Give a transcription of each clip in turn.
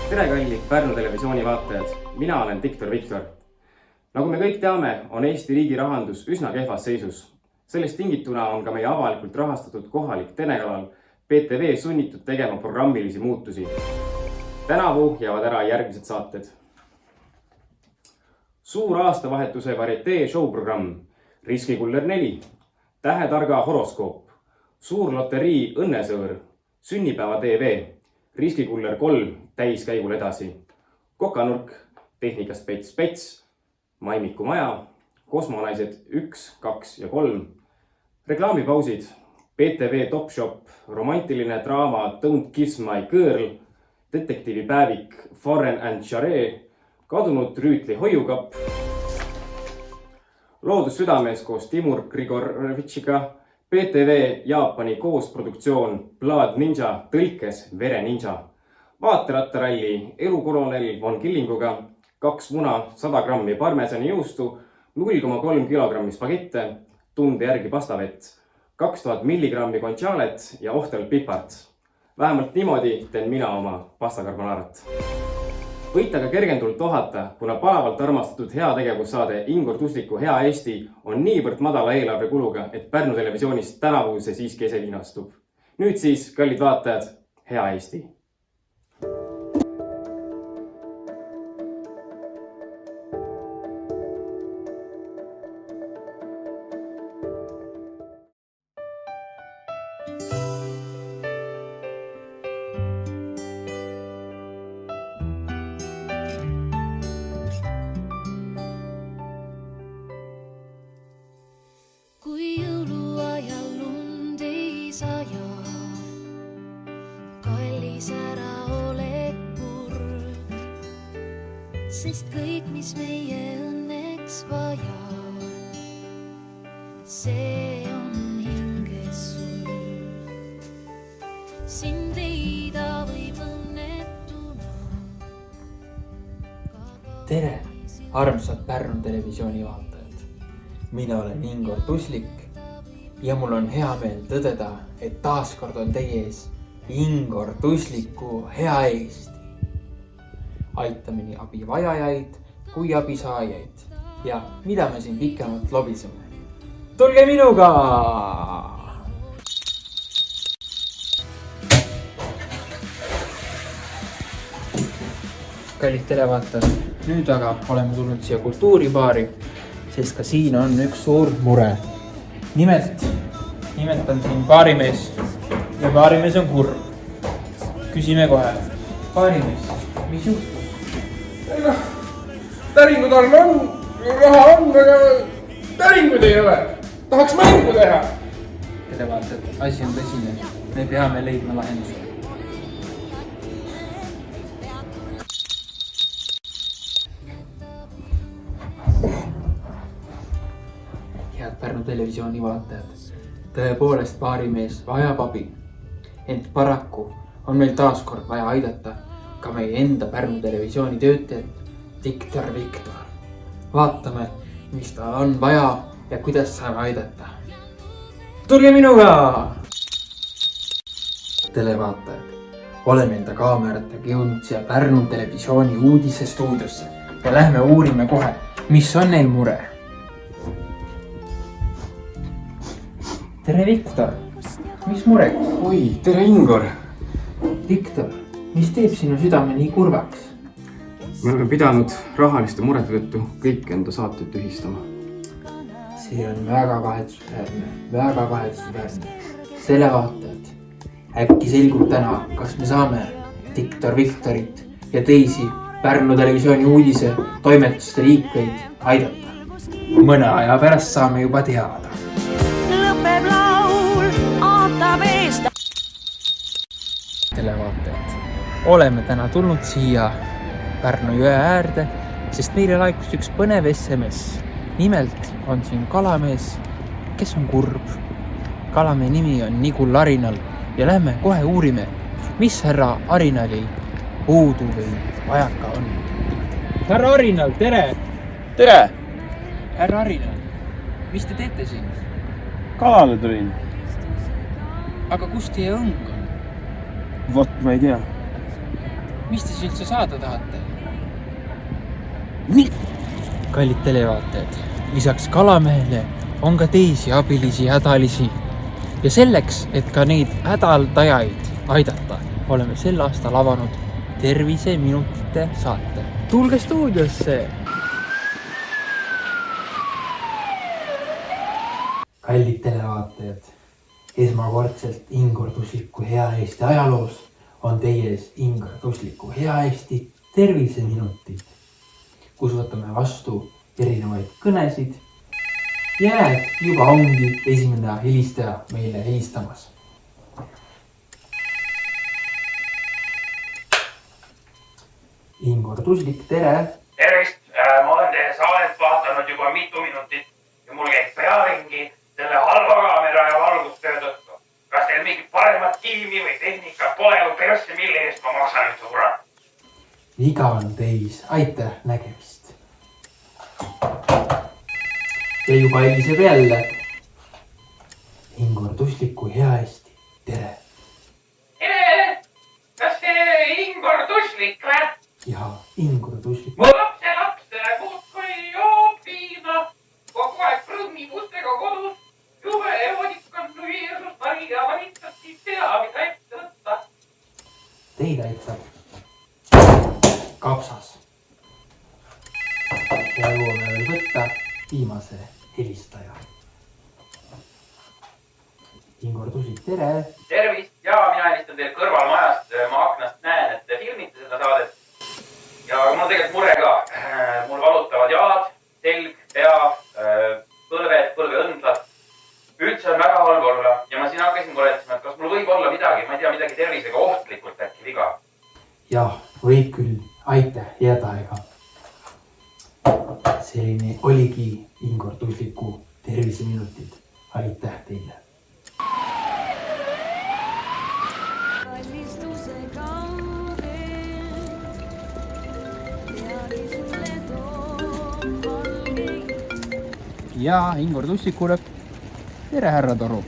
Tere kallid Pärnu televisiooni vaatajad, mina olen Diktor Viktor. Nagu me kõik teame, on Eesti riigi rahandus üsna kehvas seisus. Sellest tingituna on ka meie avalikult rahastatud kohalik telekanal PTV sunnitud tegema programmilisi muutusi. Tänavu jäävad ära järgmised saated. Suur aastavahetuse varietee showprogramm Riskikuller 4, Tähetarga horoskoop, Suur loterii Õnnesõõr, Sünnipäeva TV, Riskikuller 3 täiskäigul edasi, Kokanurk, Tehnikast Pets, Maimiku maja, Kosmonaised 1, 2 ja 3, reklaamipausid, PTV Top Shop, romantiline draama Don't Kiss My Girl, detektiivipäevik Foreign and Charé, kadunud rüütli hoiukapp, Loodussüdames koos Timur Grigorovitšiga, PTV Jaapani koosproduktsioon Blood Ninja tõlkes Vere Ninja, vaaterattaralli Elukolonel von Killinguga, 2 muna, 100 grammi parmesani juustu, 0,3 kilogrammi spagette, tunde järgi pastavett, 2000 milligrammi konchalet ja ohtel pipart. Vähemalt niimoodi teen mina oma pasta carbonaarat. Võite ka kergendult ohata, kuna palavalt armastatud heategevussaade Ingor Tusliku Hea Eesti on niivõrd madala eelarve kuluga, et Pärnu televisioonis tänavu see siiski eselinastub. Nüüd siis, kallid vaatajad, Hea Eesti! Kui jõuluajal lund ei saja, kallis ära oled kurb, sest kõik, mis meie õnneks vaja, see on hinges sul. Sind leida võib õnnetuna. Tere, armsad Pärnu televisiooni vaatajad. Mina olen Ingor Tuslik ja mul on hea meel tõdeda, et taaskord on teie ees Ingor Tusliku Hea Eesti. Aitame nii abivajajaid kui abisaajaid ja mida me siin pikemalt lobiseme. Tulge minuga! Kallid televaatajad, nüüd aga oleme tulnud siia kultuuribaari, sest ka siin on üks suur mure. Nimelt on siin baarimees ja baarimees on kurb. Küsime kohe. Baarimees, mis juhtus? Täringud on, raha on, aga täringud ei ole. Tahaks mängu teha. Televaatajad, asi on tõsine. Me peame leidma lahenduse. Head Pärnu televisiooni vaatajad, tõepoolest baarimees vajab abi. Ent paraku on meil taaskord vaja aidata ka meie enda Pärnu televisiooni töötajat, Diktor Viktor. Vaatame, mis tal on vaja ja kuidas saame aidata. Tulge minuga! Televaatajad, oleme enda kaameratega jõudnud siia Pärnu televisiooni uudisestuudiosse ja lähme uurime kohe, mis on neil mure. Tere Viktor, mis mureks? Oi, tere Ingor! Viktor, mis teeb sinu südame nii kurvaks? Me oleme pidanud rahaliste murede tõttu kõik enda saated tühistama. See on väga kahetsusväärne. Televaatajad, äkki selgub täna, kas me saame Diktor Viktorit ja teisi Pärnu televisiooni uudise toimetuste liikmeid aidata. Mõne aja pärast saame juba teada. Lõpeb laul, ootab eest. Televaatajad, oleme täna tulnud siia Pärnu jõe äärde, sest meile laikus üks põnev SMS. Nimelt on siin kalamees, kes on kurb. Kalamee nimi on Nigul Arinal ja lähme kohe uurime, mis härra Arinalil puudu või vajaka on. Härra Arinal, tere! Tere! Härra Arinal, mis te teete siin? Kalale tulin. Aga kus teie õng on? Vot, ma ei tea. mis te siis üldse saada tahate? Kallid televaatajad, lisaks Kalamehele on ka teisi abilisi hädalisi. Ja selleks, et ka neid hädaldajaid aidata, oleme sel aastal avanud terviseminutite saate. Tulge stuudiosse! Kallid televaatajad, esmakordselt Ingor Tusliku Hea Eesti ajaloos on teie ees Ingor Tusliku Hea Eesti terviseminutid, kus võtame vastu erinevaid kõnesid ja näed, juba ongi esimene helistaja meile helistamas. Ingor Tuslik, tere! Tervist, ma olen teie saadet vaatanud juba mitu minutit ja mul käib pea ringi selle halva kaamera ja valgustöö tõttu. Kas teil mingit paremat tiimi või tehnikat pole või persse, mille eest ma maksan üldse kurat? Viga on teis, aitäh, nägemist. Ja juba heliseb jälle. Ingor Tusliku Hea Eesti, tere! Tere! Kas see Ingor Tuslik või? Ja Ingor Tuslik. Mu lapse muudkui joob viina, kogu aeg prõmmib ustega kodus. Jube joonikon Jeesus Maria valitsast ei tea, mida ette võtta. Teid aitab kapsas. Ja jõuame veel võtta viimase helistaja. Ingor Tuslik, tere! Tervist! Ja mina helistan teil kõrvalmajast. Ma aknast näen, et te filmite seda saadet. Ja mul on tegelikult mure ka. Mul valutavad jalad, selg, pea, põlved, põlveõndlad. Üldse on väga halb olla. Ja ma siin hakkasin muretsema, et kas mul võib olla midagi, ma ei tea, midagi tervisega ohtlikult äkki viga. Jah, võib küll. Aitäh, head aega. Selline oligi Ingor Tusliku terviseminutid. Aitäh teile. kallistuse kaugel peagi sulle toob valgeid. Ja Ingor Tuslikule. Tere, härra Toru.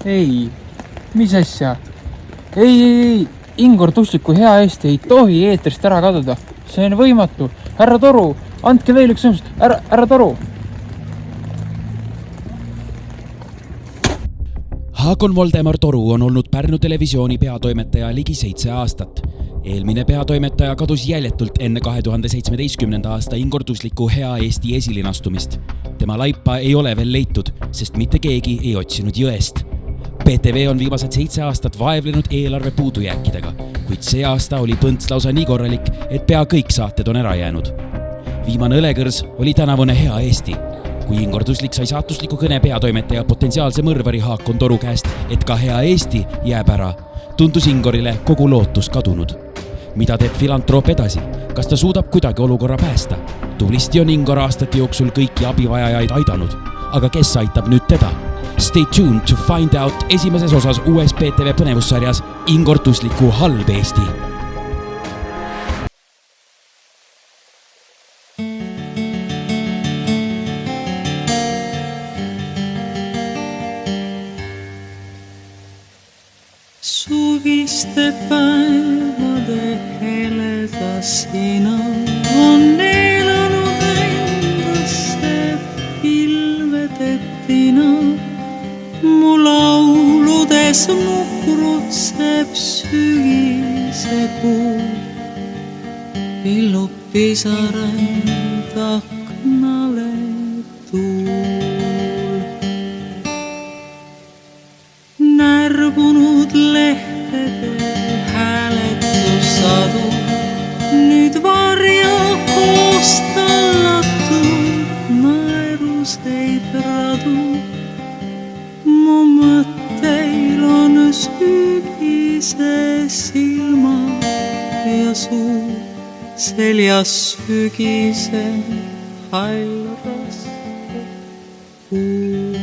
Ei, mis asja? Ei, Ingor Tusliku Hea Eesti ei tohi eetrist ära kaduda. See on võimatu. Härra Toru, andke veel üks sõnus. Härra Toru. Haakon Voldemar Toru on olnud Pärnu televisiooni peatoimetaja ligi 7 aastat. Eelmine peatoimetaja kadus jäljetult enne 2017. aasta Ingor Tusliku Hea Eesti esilinastumist. Tema laipa ei ole veel leitud, sest mitte keegi ei otsinud jõest. PTV on viimased 7 aastat vaevlenud eelarve puudujääkidega, kuid see aasta oli põnts lausa nii korralik, et pea kõik saated on ära jäänud. Viimane õlekõrs oli tänavune Hea Eesti. Kui Ingor Tuslik sai saatusliku kõne peatoimetaja potentsiaalse mõrvari Haakon Toru käest, et ka Hea Eesti jääb ära, tundus Ingorile kogu lootus kadunud. Mida teeb filantroop edasi? Kas ta suudab kuidagi olukorra päästa? Tublisti on Ingor aastate jooksul kõiki abivajajaid aidanud. Aga kes aitab nüüd teda? Stay tuned to find out esimeses osas uues PTV põnevussarjas Ingor Tusliku halb Eesti. Suviste päevade heledasina on neelanud endasse pilvetettina. Mu lauludes nuhrutseb sügise kuu, pillub pisaraid aknale tuul. Närbunud lehtede hääletussadu nüüd varja koostallatud naeruseid radu. Mu mõtteil on sügise silmad ja suu, seljas sügise hall raske kuu.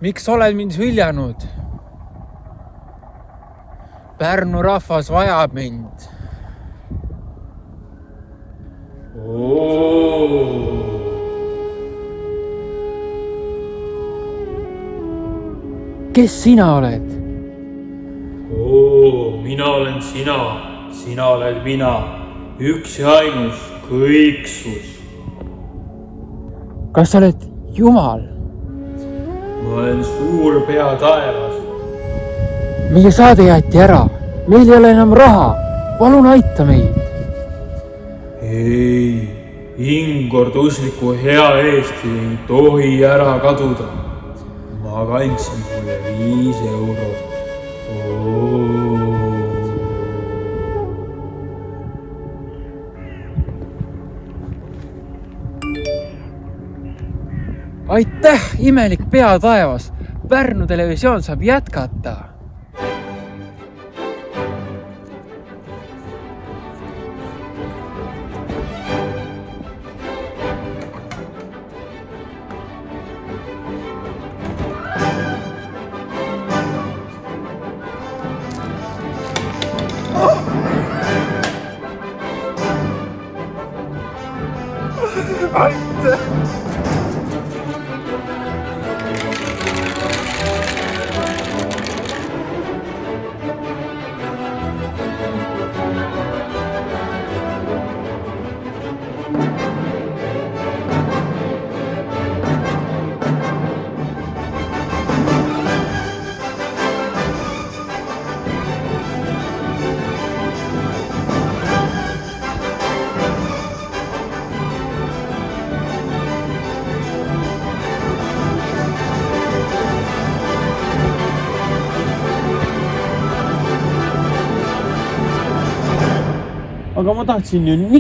Miks oled mind hüljanud? Pärnu rahvas vajab mind. kes sina oled? Mina olen sina, sina oled mina, üks ja ainus kõiksus. kas sa oled Jumal? Ma olen suur pea taevas. meie saade jäeti ära, meil ei ole enam raha, palun aita meid. ei, Ingor Tusliku hea Eesti ei tohi ära kaduda. Ma kandsin sulle 5 eurot. aitäh, imelik pea taevas. Pärnu Televisioon saab jätkata. Aga ma tahtsin ju nii.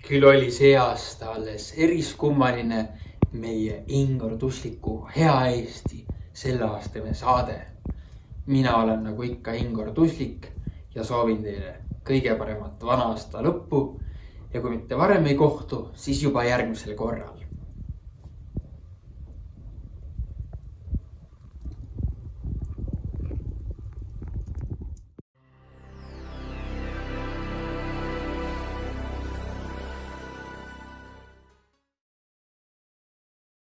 Küll oli see aasta alles eriskummaline meie Ingor Tusliku Hea Eesti selleaastane saade. Mina olen nagu ikka Ingor Tuslik ja soovin teile kõige paremat vana aasta lõppu. Ja kui mitte varem ei kohtu, siis juba järgmisel korral.